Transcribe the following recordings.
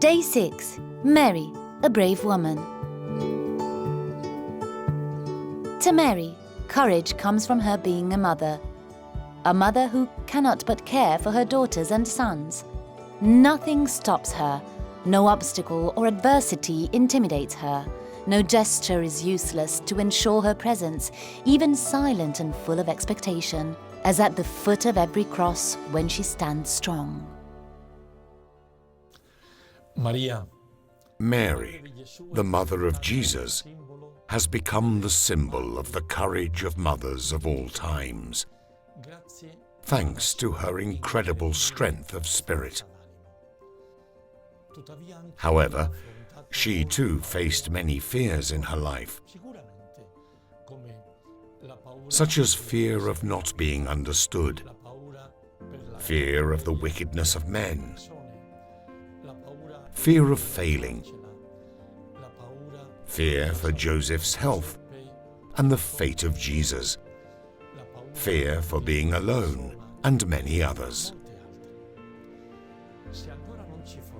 Day 6. Mary, a brave woman. To Mary, courage comes from her being a mother who cannot but care for her daughters and sons. Nothing stops her. No obstacle or adversity intimidates her. No gesture is useless to ensure her presence, even silent and full of expectation, as at the foot of every cross when she stands strong. Mary, the mother of Jesus, has become the symbol of the courage of mothers of all times, thanks to her incredible strength of spirit. However, she too faced many fears in her life, such as fear of not being understood, fear of the wickedness of men, fear of failing, fear for Joseph's health and the fate of Jesus, fear for being alone, and many others.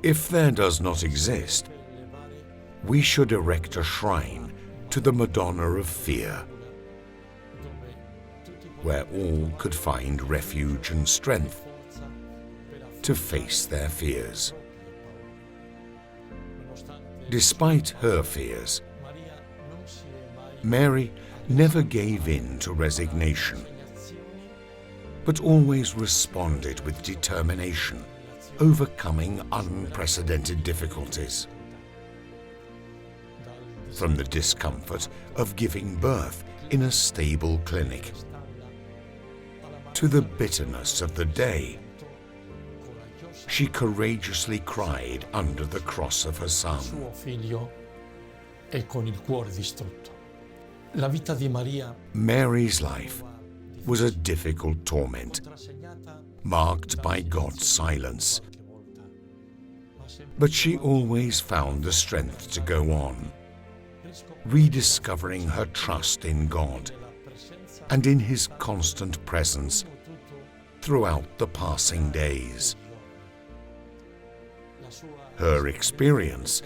If there does not exist, we should erect a shrine to the Madonna of Fear, where all could find refuge and strength to face their fears. Despite her fears, Mary never gave in to resignation, but always responded with determination, overcoming unprecedented difficulties. From the discomfort of giving birth in a stable clinic, to the bitterness of the day, she courageously cried under the cross of her son. Mary's life was a difficult torment, marked by God's silence. But she always found the strength to go on, rediscovering her trust in God and in His constant presence throughout the passing days. Her experience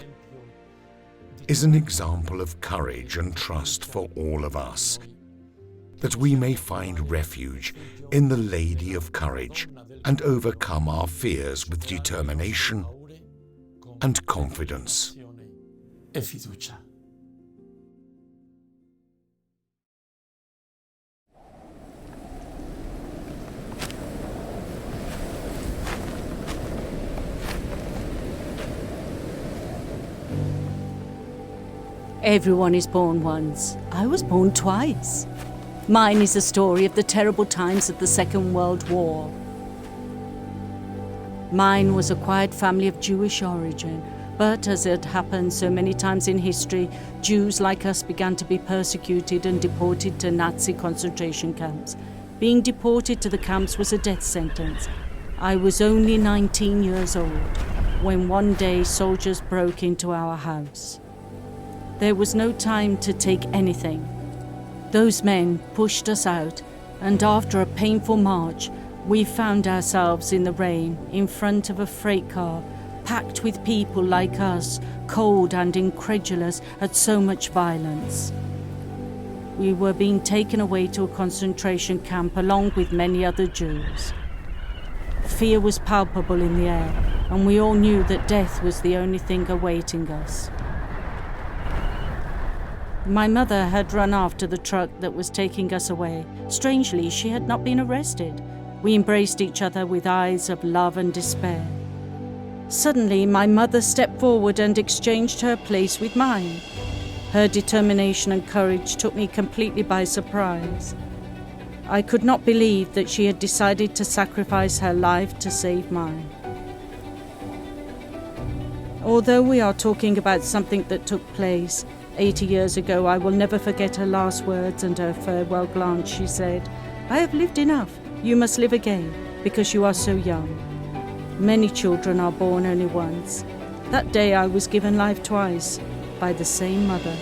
is an example of courage and trust for all of us, that we may find refuge in the Lady of Courage and overcome our fears with determination and confidence. Everyone is born once. I was born twice. Mine is a story of the terrible times of the Second World War. Mine was a quiet family of Jewish origin, but as it happened so many times in history, Jews like us began to be persecuted and deported to Nazi concentration camps. Being deported to the camps was a death sentence. I was only 19 years old when one day soldiers broke into our house. There was no time to take anything. Those men pushed us out, and after a painful march, we found ourselves in the rain in front of a freight car, packed with people like us, cold and incredulous at so much violence. We were being taken away to a concentration camp along with many other Jews. Fear was palpable in the air, and we all knew that death was the only thing awaiting us. My mother had run after the truck that was taking us away. Strangely, she had not been arrested. We embraced each other with eyes of love and despair. Suddenly, my mother stepped forward and exchanged her place with mine. Her determination and courage took me completely by surprise. I could not believe that she had decided to sacrifice her life to save mine. Although we are talking about something that took place 80 years ago, I will never forget her last words and her farewell glance. She said, "I have lived enough. You must live again, because you are so young." Many children are born only once. That day I was given life twice by the same mother.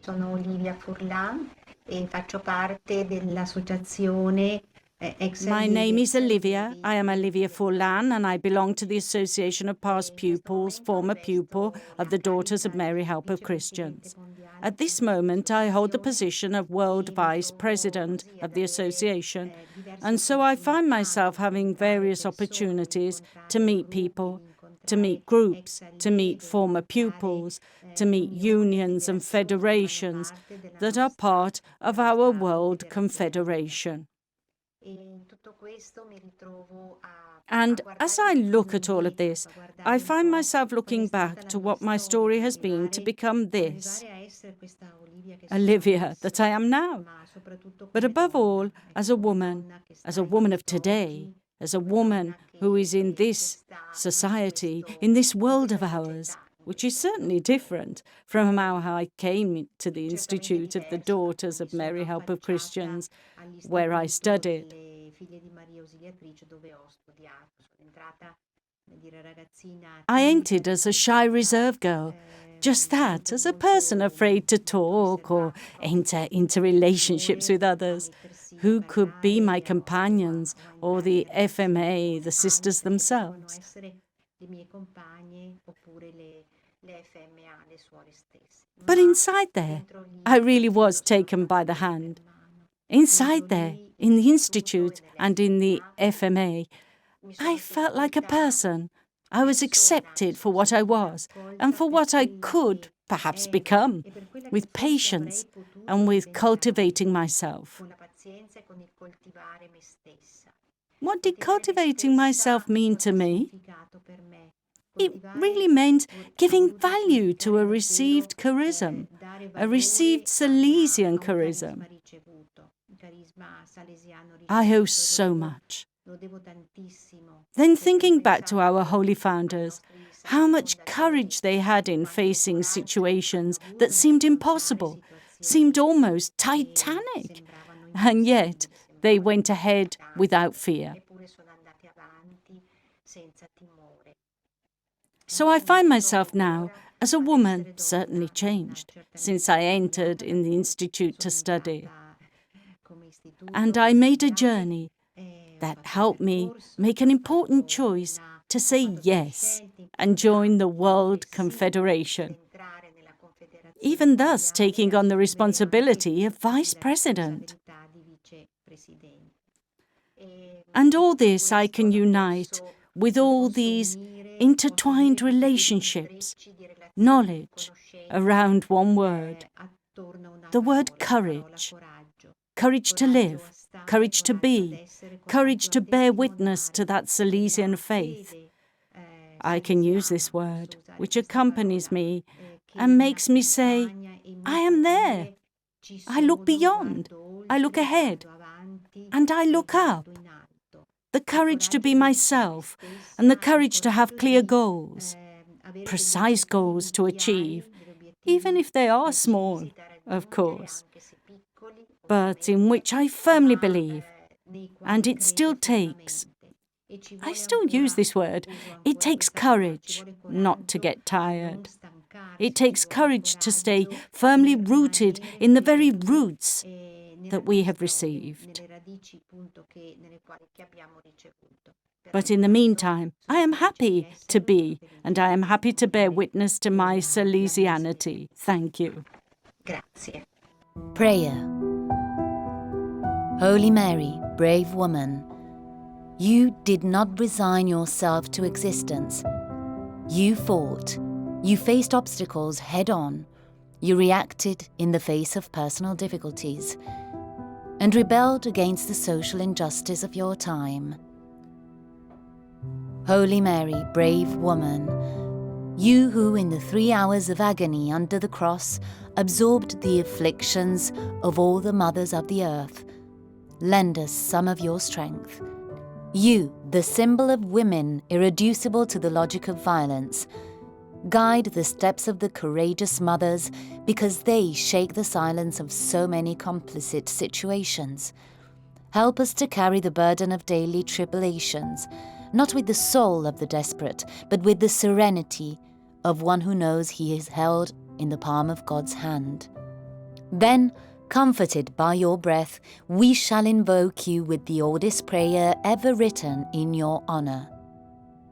Sono Olivia Furlan e faccio parte dell'associazione My name is Olivia. I am Olivia Forlan, and I belong to the Association of Past Pupils, former pupil of the Daughters of Mary Help of Christians. At this moment, I hold the position of World Vice President of the association, and so I find myself having various opportunities to meet people, to meet groups, to meet former pupils, to meet unions and federations that are part of our World Confederation. And as I look at all of this, I find myself looking back to what my story has been to become this, Olivia, that I am now. But above all, as a woman of today, as a woman who is in this society, in this world of ours, which is certainly different from how I came to the Institute of the Daughters of Mary Help of Christians, where I studied. I entered as a shy reserve girl, just that, as a person afraid to talk or enter into relationships with others, who could be my companions or the FMA, the sisters themselves. But inside there, I really was taken by the hand. Inside there, in the Institute and in the FMA, I felt like a person. I was accepted for what I was and for what I could perhaps become, with patience and with cultivating myself. What did cultivating myself mean to me? It really meant giving value to a received charism, a received Salesian charism. I owe so much. Then thinking back to our holy founders, how much courage they had in facing situations that seemed impossible, seemed almost titanic, and yet they went ahead without fear. So I find myself now, as a woman, certainly changed since I entered in the Institute to study. And I made a journey that helped me make an important choice to say yes and join the World Confederation, even thus taking on the responsibility of Vice President. And all this I can unite with all these intertwined relationships, knowledge, around one word, the word courage. Courage to live, courage to be, courage to bear witness to that Salesian faith. I can use this word, which accompanies me and makes me say, I am there. I look beyond, I look ahead, and I look up. The courage to be myself, and the courage to have clear goals, precise goals to achieve, even if they are small, of course, but in which I firmly believe, and it still takes. I still use this word. It takes courage not to get tired. It takes courage to stay firmly rooted in the very roots that we have received. But in the meantime, I am happy to be, and I am happy to bear witness to my Salesianity. Thank you. Grazie. Prayer. Holy Mary, brave woman, you did not resign yourself to existence. You fought. You faced obstacles head-on. You reacted in the face of personal difficulties and rebelled against the social injustice of your time. Holy Mary, brave woman, you who in the 3 hours of agony under the cross absorbed the afflictions of all the mothers of the earth, lend us some of your strength. You, the symbol of women irreducible to the logic of violence, guide the steps of the courageous mothers because they shake the silence of so many complicit situations. Help us to carry the burden of daily tribulations, not with the soul of the desperate, but with the serenity of one who knows he is held in the palm of God's hand. Then, Comforted by your breath, we shall invoke you with the oldest prayer ever written in your honor.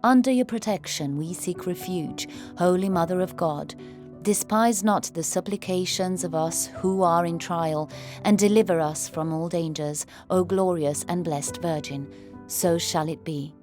Under your protection we seek refuge, Holy Mother of God. Despise not the supplications of us who are in trial, and deliver us from all dangers, O glorious and blessed Virgin. So shall it be.